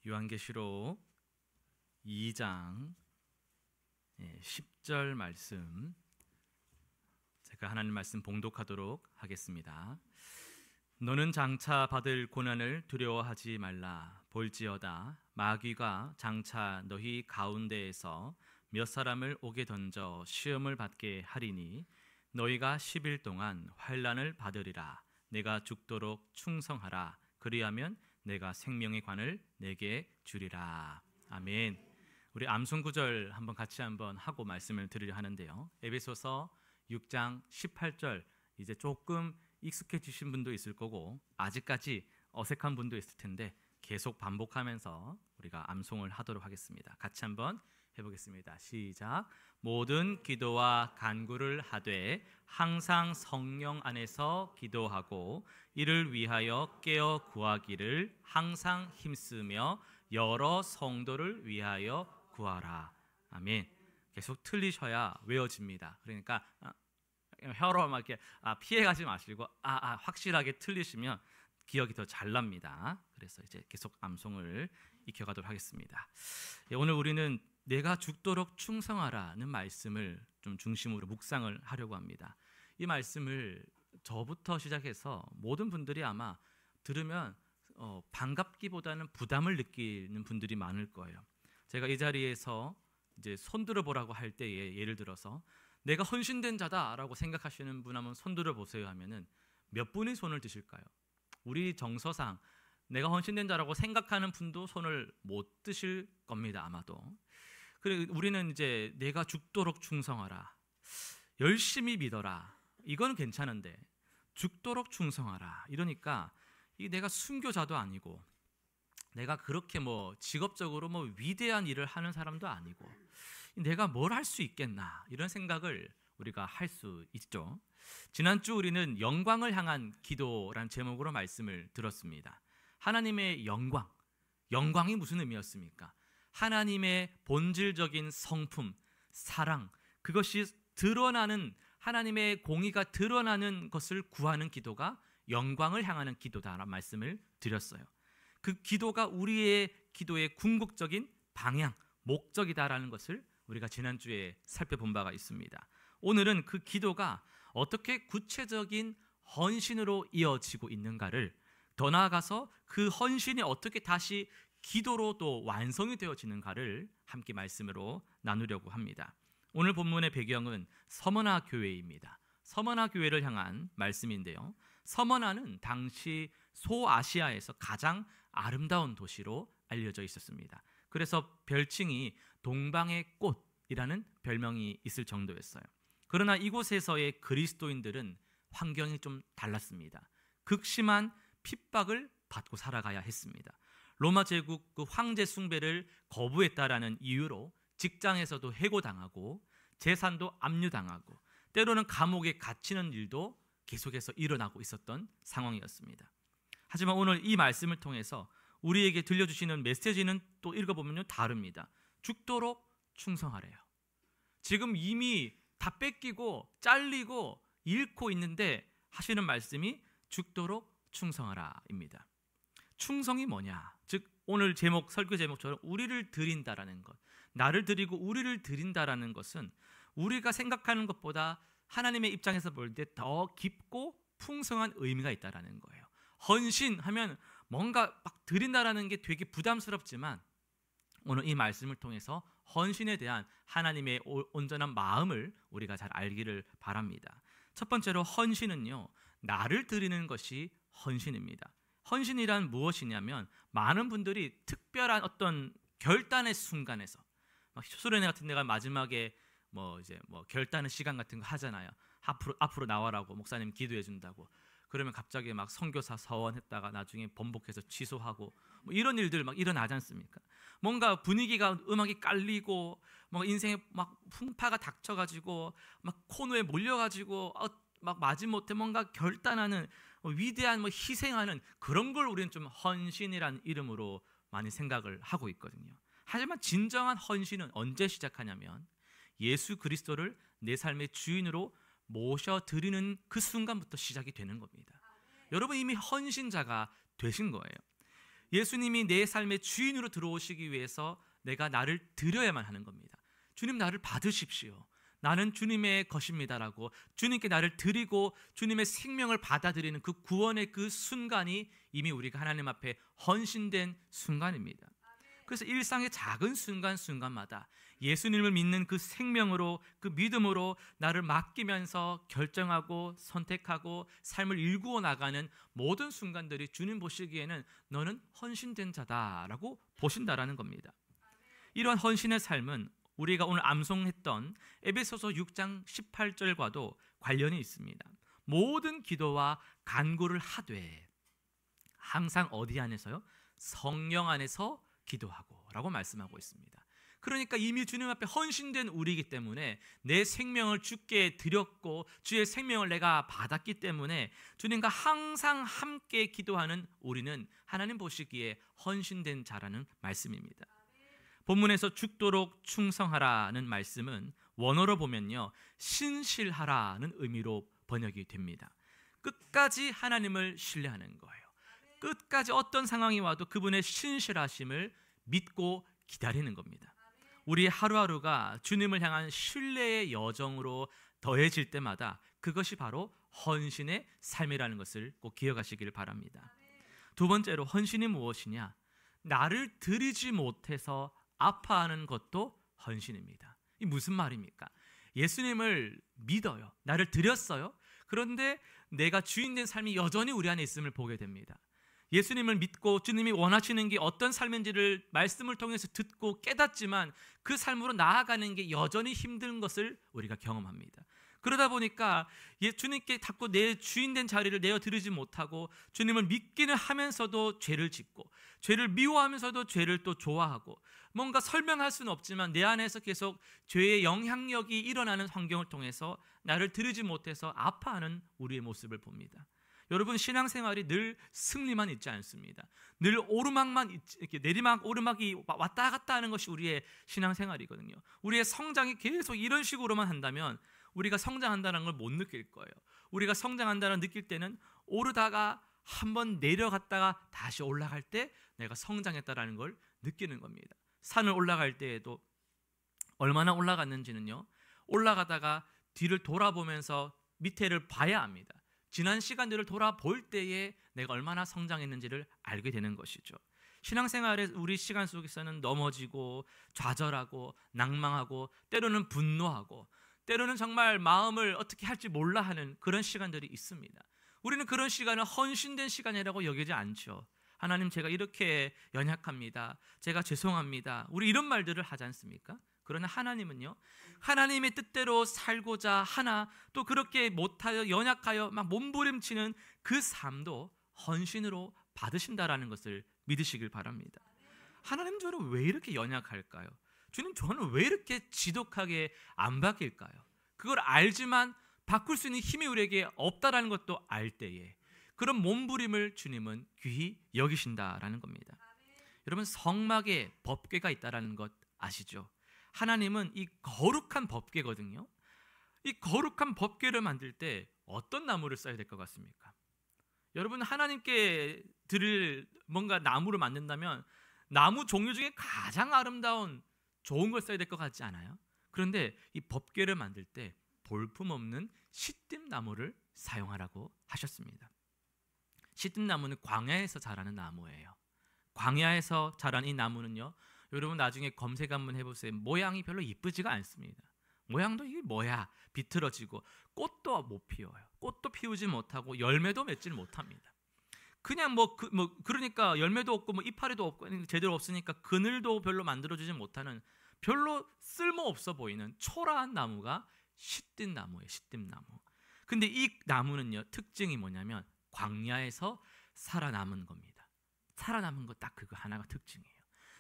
요한계시록 2장 10절 말씀, 제가 하나님 말씀 봉독하도록 하겠습니다. 너는 장차 받을 고난을 두려워하지 말라. 볼지어다 마귀가 장차 너희 가운데에서 몇 사람을 오게 던져 시험을 받게 하리니 너희가 10일 동안 환난을 받으리라. 내가 죽도록 충성하라. 그리하면 내가 생명의 관을 내게 주리라. 아멘. 우리 암송 구절 한번 같이 한번 하고 말씀을 드리려 하는데요. 에베소서 6장 18절, 이제 조금 익숙해지신 분도 있을 거고 아직까지 어색한 분도 있을 텐데 계속 반복하면서 우리가 암송을 하도록 하겠습니다. 같이 한번 해보겠습니다. 시작. 모든 기도와 간구를 하되 항상 성령 안에서 기도하고 이를 위하여 깨어 구하기를 항상 힘쓰며 여러 성도를 위하여 구하라. 아멘. 계속 틀리셔야 외워집니다. 그러니까 혀로 막 이렇게 피해가지 마시고 확실하게 틀리시면 기억이 더 잘 납니다. 그래서 이제 계속 암송을 익혀가도록 하겠습니다. 오늘 우리는 내가 죽도록 충성하라는 말씀을 좀 중심으로 묵상을 하려고 합니다. 이 말씀을 저부터 시작해서 모든 분들이 아마 들으면 반갑기보다는 부담을 느끼는 분들이 많을 거예요. 제가 이 자리에서 이제 손 들어보라고 할 때에 예를 들어서 내가 헌신된 자다라고 생각하시는 분 한번 손 들어보세요 하면은 몇 분이 손을 드실까요? 우리 정서상 내가 헌신된 자라고 생각하는 분도 손을 못 드실 겁니다, 아마도. 그리고 우리는 이제 내가 죽도록 충성하라, 열심히 믿어라, 이건 괜찮은데 죽도록 충성하라 이러니까 이 내가 순교자도 아니고 내가 그렇게 직업적으로 위대한 일을 하는 사람도 아니고 내가 뭘 할 수 있겠나 이런 생각을 우리가 할 수 있죠. 지난주 우리는 영광을 향한 기도라는 제목으로 말씀을 들었습니다. 하나님의 영광이 무슨 의미였습니까? 하나님의 본질적인 성품, 사랑, 그것이 드러나는, 하나님의 공의가 드러나는 것을 구하는 기도가 영광을 향하는 기도다라는 말씀을 드렸어요. 그 기도가 우리의 기도의 궁극적인 방향, 목적이다라는 것을 우리가 지난주에 살펴본 바가 있습니다. 오늘은 그 기도가 어떻게 구체적인 헌신으로 이어지고 있는가를, 더 나아가서 그 헌신이 어떻게 다시 기도로 또 완성이 되어지는가를 함께 말씀으로 나누려고 합니다. 오늘 본문의 배경은 서머나 교회입니다. 서머나 교회를 향한 말씀인데요. 서머나는 당시 소아시아에서 가장 아름다운 도시로 알려져 있었습니다. 그래서 별칭이 동방의 꽃이라는 별명이 있을 정도였어요. 그러나 이곳에서의 그리스도인들은 환경이 좀 달랐습니다. 극심한 핍박을 받고 살아가야 했습니다. 로마 제국 그 황제 숭배를 거부했다라는 이유로 직장에서도 해고당하고 재산도 압류당하고 때로는 감옥에 갇히는 일도 계속해서 일어나고 있었던 상황이었습니다. 하지만 오늘 이 말씀을 통해서 우리에게 들려주시는 메시지는 또 읽어보면 다릅니다. 죽도록 충성하래요. 지금 이미 다 뺏기고 잘리고 잃고 있는데 하시는 말씀이 죽도록 충성하라입니다. 충성이 뭐냐? 즉 오늘 제목, 설교 제목처럼 우리를 드린다라는 것, 나를 드리고 우리를 드린다라는 것은 우리가 생각하는 것보다 하나님의 입장에서 볼 때 더 깊고 풍성한 의미가 있다라는 거예요. 헌신하면 뭔가 막 드린다라는 게 되게 부담스럽지만 오늘 이 말씀을 통해서 헌신에 대한 하나님의 온전한 마음을 우리가 잘 알기를 바랍니다. 첫 번째로 헌신은요, 나를 드리는 것이 헌신입니다. 헌신이란 무엇이냐면 많은 분들이 특별한 어떤 결단의 순간에서 수련회 같은 데가 마지막에 결단의 시간 같은 거 하잖아요. 앞으로 나와라고 목사님 기도해 준다고. 그러면 갑자기 막 선교사 서원했다가 나중에 번복해서 취소하고 이런 일들 막 일어나지 않습니까? 뭔가 분위기가 음악이 깔리고 인생에 막 풍파가 닥쳐가지고 막 코너에 몰려가지고 막 마지못해 뭔가 결단하는 위대한 희생하는 그런 걸 우리는 좀 헌신이라는 이름으로 많이 생각을 하고 있거든요. 하지만 진정한 헌신은 언제 시작하냐면 예수 그리스도를 내 삶의 주인으로 모셔드리는 그 순간부터 시작이 되는 겁니다. 여러분 이미 헌신자가 되신 거예요. 예수님이 내 삶의 주인으로 들어오시기 위해서 내가 나를 드려야만 하는 겁니다. 주님, 나를 받으십시오. 나는 주님의 것입니다라고 주님께 나를 드리고 주님의 생명을 받아들이는 그 구원의 그 순간이 이미 우리가 하나님 앞에 헌신된 순간입니다. 그래서 일상의 작은 순간순간마다 예수님을 믿는 그 생명으로, 그 믿음으로 나를 맡기면서 결정하고 선택하고 삶을 일구어 나가는 모든 순간들이 주님 보시기에는 너는 헌신된 자다라고 보신다라는 겁니다. 이런 헌신의 삶은 우리가 오늘 암송했던 에베소서 6장 18절과도 관련이 있습니다. 모든 기도와 간구를 하되 항상 어디 안에서요? 성령 안에서 기도하고 라고 말씀하고 있습니다. 그러니까 이미 주님 앞에 헌신된 우리이기 때문에 내 생명을 주께 드렸고 주의 생명을 내가 받았기 때문에 주님과 항상 함께 기도하는 우리는 하나님 보시기에 헌신된 자라는 말씀입니다. 본문에서 죽도록 충성하라는 말씀은 원어로 보면요, 신실하라는 의미로 번역이 됩니다. 끝까지 하나님을 신뢰하는 거예요. 끝까지 어떤 상황이 와도 그분의 신실하심을 믿고 기다리는 겁니다. 우리의 하루하루가 주님을 향한 신뢰의 여정으로 더해질 때마다 그것이 바로 헌신의 삶이라는 것을 꼭 기억하시길 바랍니다. 두 번째로 헌신이 무엇이냐? 나를 드리지 못해서 아파하는 것도 헌신입니다. 이 무슨 말입니까? 예수님을 믿어요. 나를 드렸어요. 그런데 내가 주인된 삶이 여전히 우리 안에 있음을 보게 됩니다. 예수님을 믿고 주님이 원하시는 게 어떤 삶인지를 말씀을 통해서 듣고 깨닫지만 그 삶으로 나아가는 게 여전히 힘든 것을 우리가 경험합니다. 그러다 보니까 주님께 자꾸 내 주인된 자리를 내어드리지 못하고 주님을 믿기는 하면서도 죄를 짓고 죄를 미워하면서도 죄를 또 좋아하고 뭔가 설명할 수는 없지만 내 안에서 계속 죄의 영향력이 일어나는 환경을 통해서 나를 드리지 못해서 아파하는 우리의 모습을 봅니다. 여러분, 신앙생활이 늘 승리만 있지 않습니다. 늘 오르막만 이렇게 내리막 오르막이 왔다 갔다 하는 것이 우리의 신앙생활이거든요. 우리의 성장이 계속 이런 식으로만 한다면 우리가 성장한다는 걸 못 느낄 거예요. 우리가 성장한다는 느낄 때는 오르다가 한번 내려갔다가 다시 올라갈 때 내가 성장했다라는 걸 느끼는 겁니다. 산을 올라갈 때에도 얼마나 올라갔는지는요, 올라가다가 뒤를 돌아보면서 밑에를 봐야 합니다. 지난 시간들을 돌아볼 때에 내가 얼마나 성장했는지를 알게 되는 것이죠. 신앙생활의 우리 시간 속에서는 넘어지고 좌절하고 낭망하고 때로는 분노하고 때로는 정말 마음을 어떻게 할지 몰라 하는 그런 시간들이 있습니다. 우리는 그런 시간을 헌신된 시간이라고 여기지 않죠. 하나님, 제가 이렇게 연약합니다. 제가 죄송합니다. 우리 이런 말들을 하지 않습니까? 그러나 하나님은요, 하나님의 뜻대로 살고자 하나 또 그렇게 못하여 연약하여 막 몸부림치는 그 삶도 헌신으로 받으신다라는 것을 믿으시길 바랍니다. 하나님, 저는 왜 이렇게 연약할까요? 주님, 저는 왜 이렇게 지독하게 안 바뀔까요? 그걸 알지만 바꿀 수 있는 힘이 우리에게 없다라는 것도 알 때에 그런 몸부림을 주님은 귀히 여기신다라는 겁니다. 여러분, 성막에 법궤가 있다라는 것 아시죠? 하나님은 이 거룩한 법궤거든요. 이 거룩한 법궤를 만들 때 어떤 나무를 써야 될 것 같습니까? 여러분, 하나님께 드릴 뭔가 나무를 만든다면 나무 종류 중에 가장 아름다운 좋은 걸 써야 될 것 같지 않아요? 그런데 이 법궤를 만들 때 볼품없는 시뜸나무를 사용하라고 하셨습니다. 시뜸나무는 광야에서 자라는 나무예요. 광야에서 자란 이 나무는요, 여러분 나중에 검색 한번 해보세요. 모양이 별로 이쁘지가 않습니다. 모양도 이게 뭐야, 비틀어지고 꽃도 못 피워요. 꽃도 피우지 못하고 열매도 맺질 못합니다. 그냥 그러니까 열매도 없고 이파리도 없고 제대로 없으니까 그늘도 별로 만들어주지 못하는 별로 쓸모없어 보이는 초라한 나무가 시뜸나무예요. 시뜸나무. 근데 이 나무는요, 특징이 뭐냐면 광야에서 살아남은 겁니다. 살아남은 거 딱 그거 하나가 특징이에요.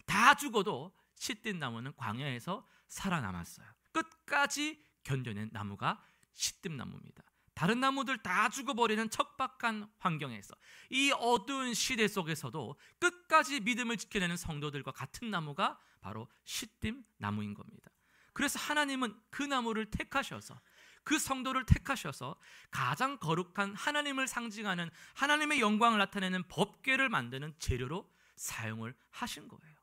다 죽어도 시뜸나무는 광야에서 살아남았어요. 끝까지 견뎌낸 나무가 시뜸나무입니다. 다른 나무들 다 죽어버리는 척박한 환경에서 이 어두운 시대 속에서도 끝까지 믿음을 지켜내는 성도들과 같은 나무가 바로 시뜸나무인 겁니다. 그래서 하나님은 그 나무를 택하셔서 그 성도를 택하셔서 가장 거룩한 하나님을 상징하는 하나님의 영광을 나타내는 법궤를 만드는 재료로 사용을 하신 거예요.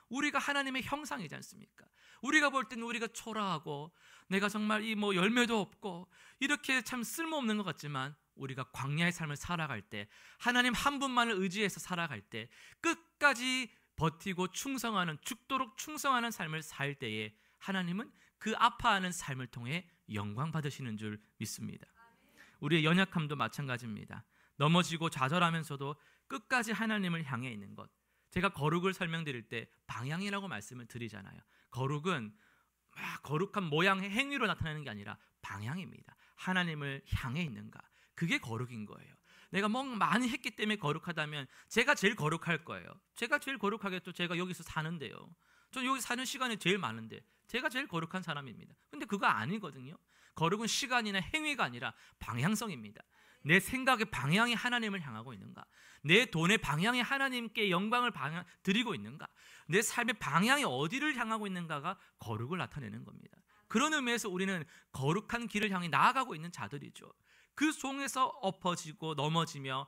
우리가 하나님의 형상이지 않습니까? 우리가 볼 때는 우리가 초라하고 내가 정말 이 뭐 열매도 없고 이렇게 참 쓸모없는 것 같지만, 우리가 광야의 삶을 살아갈 때, 하나님 한 분만을 의지해서 살아갈 때, 끝까지 버티고 충성하는, 죽도록 충성하는 삶을 살 때에 하나님은 그 아파하는 삶을 통해 영광 받으시는 줄 믿습니다. 우리의 연약함도 마찬가지입니다. 넘어지고 좌절하면서도 끝까지 하나님을 향해 있는 것. 제가 거룩을 설명드릴 때 방향이라고 말씀을 드리잖아요. 거룩은 막 거룩한 모양의 행위로 나타나는 게 아니라 방향입니다. 하나님을 향해 있는가, 그게 거룩인 거예요. 내가 뭔가 많이 했기 때문에 거룩하다면 제가 제일 거룩할 거예요. 제가 제일 거룩하겠죠. 제가 여기서 사는데요. 저 여기 사는 시간이 제일 많은데 제가 제일 거룩한 사람입니다. 근데 그거 아니거든요. 거룩은 시간이나 행위가 아니라 방향성입니다. 내 생각의 방향이 하나님을 향하고 있는가, 내 돈의 방향이 하나님께 영광을 드리고 있는가, 내 삶의 방향이 어디를 향하고 있는가가 거룩을 나타내는 겁니다. 그런 의미에서 우리는 거룩한 길을 향해 나아가고 있는 자들이죠. 그 속에서 엎어지고 넘어지며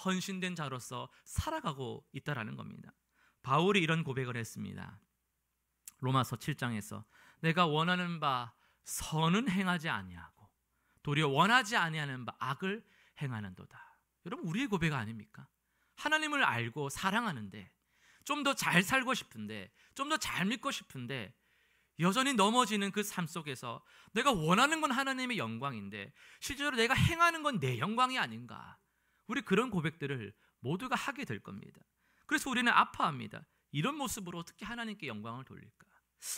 헌신된 자로서 살아가고 있다라는 겁니다. 바울이 이런 고백을 했습니다. 로마서 7장에서 내가 원하는 바 선은 행하지 아니하고 도리어 원하지 아니하는 바 악을 행하는도다. 여러분, 우리의 고백 아닙니까? 하나님을 알고 사랑하는데, 좀 더 잘 살고 싶은데, 좀 더 잘 믿고 싶은데 여전히 넘어지는 그 삶 속에서 내가 원하는 건 하나님의 영광인데 실제로 내가 행하는 건 내 영광이 아닌가. 우리 그런 고백들을 모두가 하게 될 겁니다. 그래서 우리는 아파합니다. 이런 모습으로 어떻게 하나님께 영광을 돌릴까?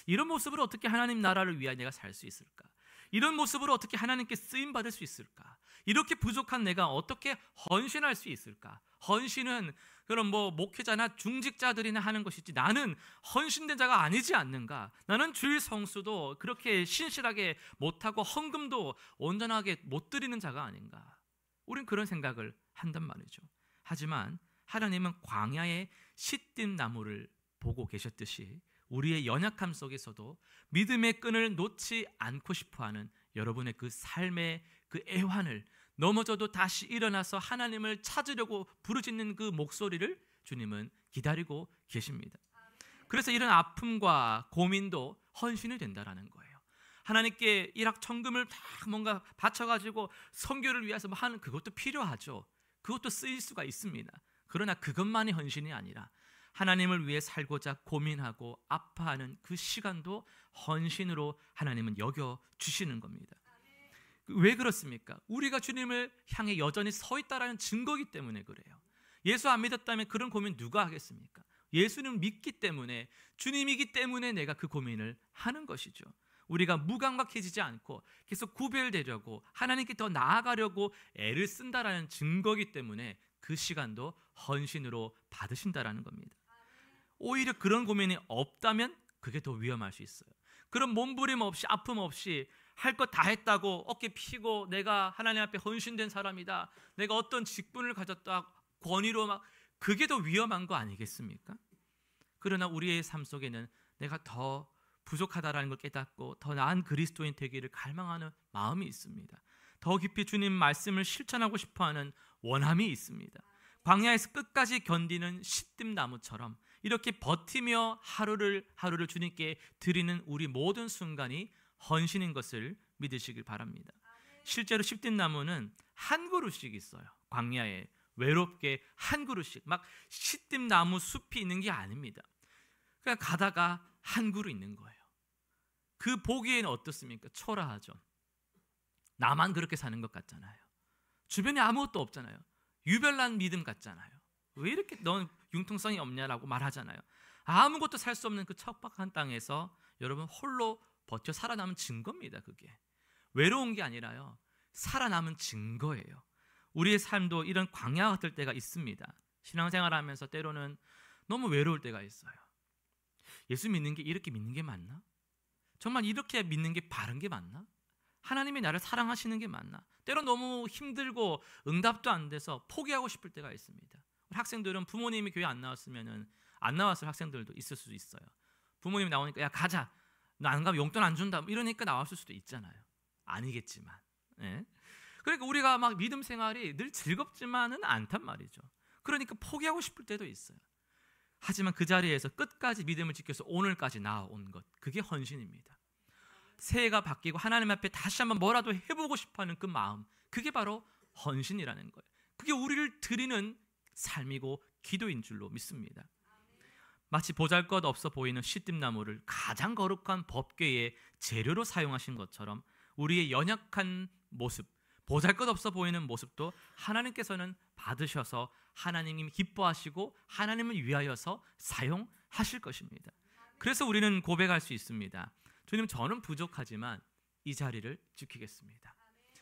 이런 모습으로 어떻게 하나님 나라를 위하여 내가 살 수 있을까? 이런 모습으로 어떻게 하나님께 쓰임받을 수 있을까? 이렇게 부족한 내가 어떻게 헌신할 수 있을까? 헌신은 그럼 뭐 목회자나 중직자들이나 하는 것이지 나는 헌신된 자가 아니지 않는가? 나는 주일 성수도 그렇게 신실하게 못하고 헌금도 온전하게 못 드리는 자가 아닌가? 우린 그런 생각을 한단 말이죠. 하지만 하나님은 광야의 시띠 나무를 보고 계셨듯이 우리의 연약함 속에서도 믿음의 끈을 놓지 않고 싶어하는 여러분의 그 삶의 그 애환을, 넘어져도 다시 일어나서 하나님을 찾으려고 부르짖는 그 목소리를 주님은 기다리고 계십니다. 그래서 이런 아픔과 고민도 헌신이 된다라는 거예요. 하나님께 일확천금을 다 뭔가 바쳐가지고 선교를 위해서 뭐 하는 그것도 필요하죠. 그것도 쓰일 수가 있습니다. 그러나 그것만이 헌신이 아니라 하나님을 위해 살고자 고민하고 아파하는 그 시간도 헌신으로 하나님은 여겨주시는 겁니다. 왜 그렇습니까? 우리가 주님을 향해 여전히 서 있다라는 증거이기 때문에 그래요. 예수 안 믿었다면 그런 고민 누가 하겠습니까? 예수는 믿기 때문에, 주님이기 때문에 내가 그 고민을 하는 것이죠. 우리가 무감각해지지 않고 계속 구별되려고 하나님께 더 나아가려고 애를 쓴다라는 증거이기 때문에 그 시간도 헌신으로 받으신다라는 겁니다. 오히려 그런 고민이 없다면 그게 더 위험할 수 있어요. 그런 몸부림 없이 아픔 없이 할 것 다 했다고 어깨 피고 내가 하나님 앞에 헌신된 사람이다, 내가 어떤 직분을 가졌다, 권위로 막, 그게 더 위험한 거 아니겠습니까? 그러나 우리의 삶 속에는 내가 더 부족하다라는 걸 깨닫고 더 나은 그리스도인 되기를 갈망하는 마음이 있습니다. 더 깊이 주님 말씀을 실천하고 싶어하는 원함이 있습니다. 광야에서 끝까지 견디는 시뜸나무처럼 이렇게 버티며 하루를 주님께 드리는 우리 모든 순간이 헌신인 것을 믿으시길 바랍니다. 실제로 시뜸나무는 한 그루씩 있어요. 광야에 외롭게 한 그루씩, 막 시뜸나무 숲이 있는 게 아닙니다. 그냥 가다가 한 그루 있는 거예요. 그 보기에는 어떻습니까? 초라하죠. 나만 그렇게 사는 것 같잖아요. 주변에 아무것도 없잖아요. 유별난 믿음 같잖아요. 왜 이렇게 넌 융통성이 없냐라고 말하잖아요. 아무것도 살 수 없는 그 척박한 땅에서 여러분 홀로 버텨 살아남은 증거입니다. 그게 외로운 게 아니라요, 살아남은 증거예요. 우리의 삶도 이런 광야 같을 때가 있습니다. 신앙생활하면서 때로는 너무 외로울 때가 있어요. 예수 믿는 게 이렇게 믿는 게 맞나? 정말 이렇게 믿는 게 바른 게 맞나? 하나님이 나를 사랑하시는 게 맞나? 때로 너무 힘들고 응답도 안 돼서 포기하고 싶을 때가 있습니다. 학생들은 부모님이 교회 안 나왔을 학생들도 있을 수 있어요. 부모님이 나오니까 야 가자, 너 안 가면 용돈 안 준다, 이러니까 나왔을 수도 있잖아요. 아니겠지만, 예? 그러니까 우리가 막 믿음 생활이 늘 즐겁지만은 않단 말이죠. 그러니까 포기하고 싶을 때도 있어요. 하지만 그 자리에서 끝까지 믿음을 지켜서 오늘까지 나아온 것, 그게 헌신입니다. 새해가 바뀌고 하나님 앞에 다시 한번 뭐라도 해보고 싶어하는 그 마음, 그게 바로 헌신이라는 거예요. 그게 우리를 드리는 삶이고 기도인 줄로 믿습니다. 마치 보잘것없어 보이는 시뜸나무를 가장 거룩한 법궤의 재료로 사용하신 것처럼 우리의 연약한 모습, 보잘것없어 보이는 모습도 하나님께서는 받으셔서 하나님이 기뻐하시고 하나님을 위하여서 사용하실 것입니다. 그래서 우리는 고백할 수 있습니다. 주님, 저는 부족하지만 이 자리를 지키겠습니다.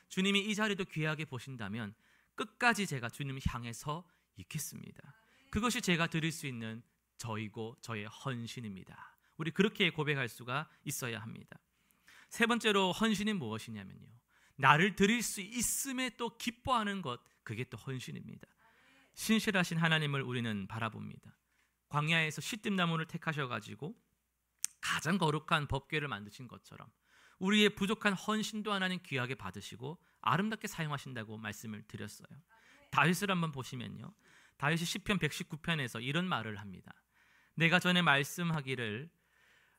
주님이 이 자리도 귀하게 보신다면 끝까지 제가 주님을 향해서 있겠습니다. 그것이 제가 드릴 수 있는 저이고 저의 헌신입니다. 우리 그렇게 고백할 수가 있어야 합니다. 세 번째로 헌신이 무엇이냐면요, 나를 드릴 수 있음에 또 기뻐하는 것, 그게 또 헌신입니다. 신실하신 하나님을 우리는 바라봅니다. 광야에서 시뜸나무를 택하셔가지고 가장 거룩한 법궤를 만드신 것처럼 우리의 부족한 헌신도 하나님 귀하게 받으시고 아름답게 사용하신다고 말씀을 드렸어요. 다윗을 한번 보시면요, 다윗이 시편 119편에서 이런 말을 합니다. 내가 전에 말씀하기를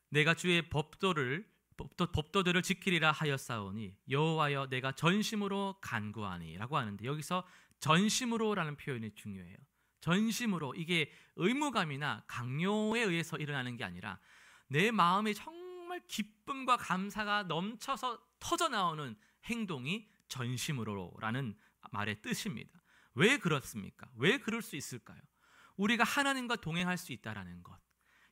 내가 주의 법도들을 지키리라 하였사오니 여호와여 내가 전심으로 간구하니 라고 하는데, 여기서 전심으로라는 표현이 중요해요. 전심으로, 이게 의무감이나 강요에 의해서 일어나는 게 아니라 내 마음에 정말 기쁨과 감사가 넘쳐서 터져나오는 행동이 전심으로라는 말의 뜻입니다. 왜 그렇습니까? 왜 그럴 수 있을까요? 우리가 하나님과 동행할 수 있다라는 것,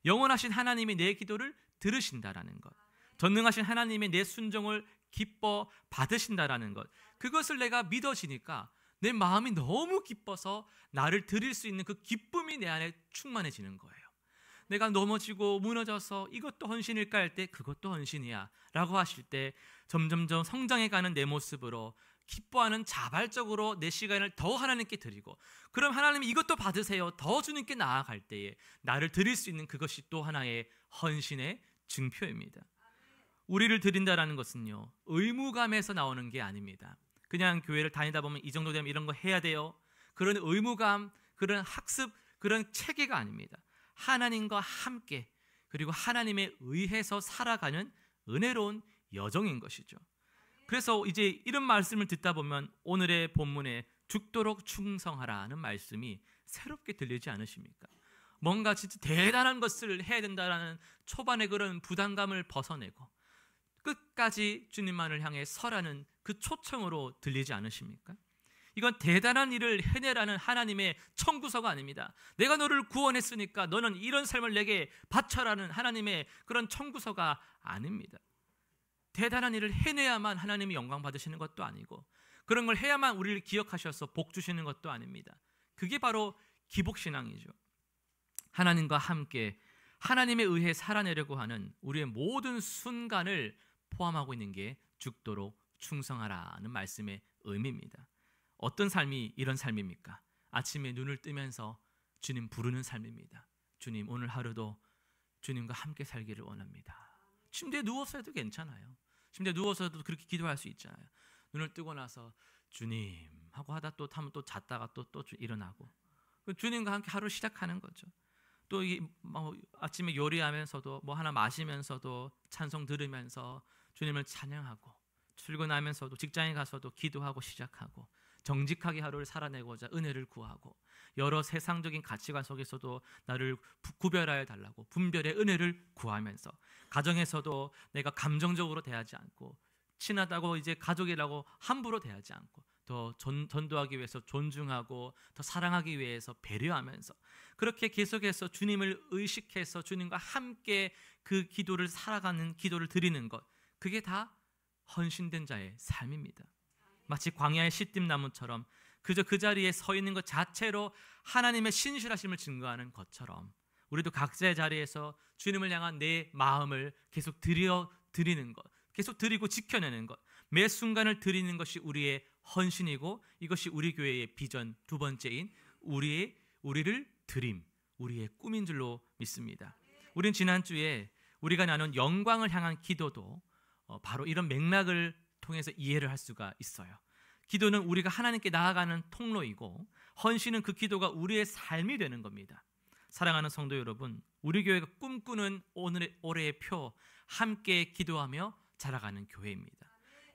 영원하신 하나님이 내 기도를 들으신다라는 것, 전능하신 하나님의 내 순종을 기뻐 받으신다라는 것, 그것을 내가 믿어지니까 내 마음이 너무 기뻐서 나를 드릴 수 있는 그 기쁨이 내 안에 충만해지는 거예요. 내가 넘어지고 무너져서 이것도 헌신일까 할 때 그것도 헌신이야 라고 하실 때 점점점 성장해가는 내 모습으로 기뻐하는, 자발적으로 내 시간을 더 하나님께 드리고, 그럼 하나님이 이것도 받으세요 더 주님께 나아갈 때에 나를 드릴 수 있는 그것이 또 하나의 헌신의 증표입니다. 우리를 드린다라는 것은요, 의무감에서 나오는 게 아닙니다. 그냥 교회를 다니다 보면 이 정도 되면 이런 거 해야 돼요, 그런 의무감, 그런 학습, 그런 체계가 아닙니다. 하나님과 함께, 그리고 하나님에 의해서 살아가는 은혜로운 여정인 것이죠. 그래서 이제 이런 말씀을 듣다 보면 오늘의 본문에 죽도록 충성하라는 말씀이 새롭게 들리지 않으십니까? 뭔가 진짜 대단한 것을 해야 된다는 초반의 그런 부담감을 벗어내고 끝까지 주님만을 향해 서라는 그 초청으로 들리지 않으십니까? 이건 대단한 일을 해내라는 하나님의 청구서가 아닙니다. 내가 너를 구원했으니까 너는 이런 삶을 내게 바쳐라는 하나님의 그런 청구서가 아닙니다. 대단한 일을 해내야만 하나님이 영광 받으시는 것도 아니고, 그런 걸 해야만 우리를 기억하셔서 복 주시는 것도 아닙니다. 그게 바로 기복신앙이죠. 하나님과 함께 하나님에 의해 살아내려고 하는 우리의 모든 순간을 포함하고 있는 게 죽도록 충성하라는 말씀의 의미입니다. 어떤 삶이 이런 삶입니까? 아침에 눈을 뜨면서 주님 부르는 삶입니다. 주님, 오늘 하루도 주님과 함께 살기를 원합니다. 침대에 누워서 해도 괜찮아요. 침대에 누워서도 그렇게 기도할 수 있잖아요. 눈을 뜨고 나서 주님 하고 하다 또 하면 또 잤다가 또 일어나고 주님과 함께 하루 시작하는 거죠. 또 아침에 요리하면서도 뭐 하나 마시면서도 찬송 들으면서 주님을 찬양하고, 출근하면서도 직장에 가서도 기도하고 시작하고, 정직하게 하루를 살아내고자 은혜를 구하고, 여러 세상적인 가치관 속에서도 나를 구별하여 달라고 분별의 은혜를 구하면서, 가정에서도 내가 감정적으로 대하지 않고, 친하다고 이제 가족이라고 함부로 대하지 않고, 더 전도하기 위해서 존중하고 더 사랑하기 위해서 배려하면서, 그렇게 계속해서 주님을 의식해서 주님과 함께 그 기도를 살아가는, 기도를 드리는 것, 그게 다 헌신된 자의 삶입니다. 마치 광야의 시뜸나무처럼 그저 그 자리에 서 있는 것 자체로 하나님의 신실하심을 증거하는 것처럼, 우리도 각자의 자리에서 주님을 향한 내 마음을 계속 드리는 것, 계속 드리고 지켜내는 것, 매 순간을 드리는 것이 우리의 헌신이고, 이것이 우리 교회의 비전 두 번째인 우리를 드림, 우리의 꿈인 줄로 믿습니다. 우린 지난주에 우리가 나눈 영광을 향한 기도도 바로 이런 맥락을 통해서 이해를 할 수가 있어요. 기도는 우리가 하나님께 나아가는 통로이고, 헌신은 그 기도가 우리의 삶이 되는 겁니다. 사랑하는 성도 여러분, 우리 교회가 꿈꾸는 올해의 표, 함께 기도하며 자라가는 교회입니다.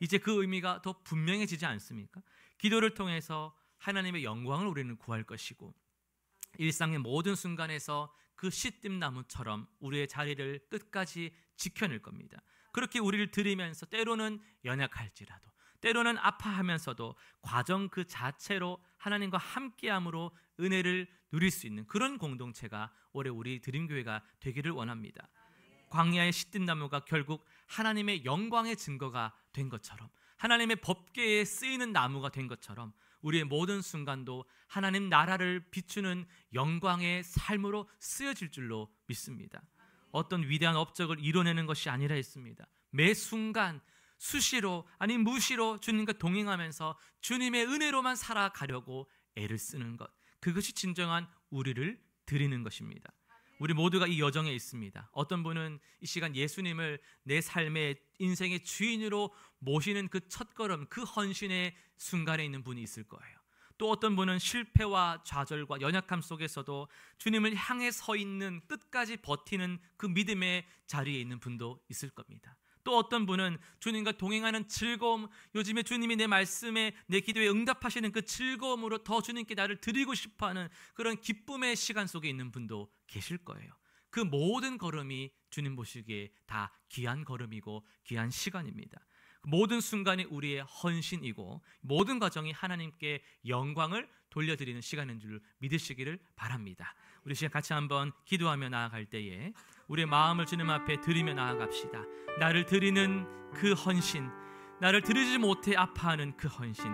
이제 그 의미가 더 분명해지지 않습니까? 기도를 통해서 하나님의 영광을 우리는 구할 것이고, 일상의 모든 순간에서 그 씨띠나무처럼 우리의 자리를 끝까지 지켜낼 겁니다. 그렇게 우리를 드리면서 때로는 연약할지라도, 때로는 아파하면서도 과정 그 자체로 하나님과 함께함으로 은혜를 누릴 수 있는 그런 공동체가 올해 우리 드림교회가 되기를 원합니다. 광야의 씨띠나무가 결국 하나님의 영광의 증거가 된 것처럼, 하나님의 법궤에 쓰이는 나무가 된 것처럼, 우리의 모든 순간도 하나님 나라를 비추는 영광의 삶으로 쓰여질 줄로 믿습니다. 어떤 위대한 업적을 이뤄내는 것이 아니라 했습니다. 매 순간 수시로 아니 무시로 주님과 동행하면서 주님의 은혜로만 살아가려고 애를 쓰는 것, 그것이 진정한 우리를 드리는 것입니다. 우리 모두가 이 여정에 있습니다. 어떤 분은 이 시간 예수님을 내 삶의 인생의 주인으로 모시는 그 첫걸음, 그 헌신의 순간에 있는 분이 있을 거예요. 또 어떤 분은 실패와 좌절과 연약함 속에서도 주님을 향해 서 있는, 끝까지 버티는 그 믿음의 자리에 있는 분도 있을 겁니다. 또 어떤 분은 주님과 동행하는 즐거움, 요즘에 주님이 내 말씀에, 내 기도에 응답하시는 그 즐거움으로 더 주님께 나를 드리고 싶어하는 그런 기쁨의 시간 속에 있는 분도 계실 거예요. 그 모든 걸음이 주님 보시기에 다 귀한 걸음이고 귀한 시간입니다. 모든 순간이 우리의 헌신이고 모든 과정이 하나님께 영광을 돌려드리는 시간인 줄 믿으시기를 바랍니다. 우리 시간 같이 한번 기도하며 나아갈 때에 우리의 마음을 주님 앞에 드리며 나아갑시다. 나를 드리는 그 헌신, 나를 드리지 못해 아파하는 그 헌신,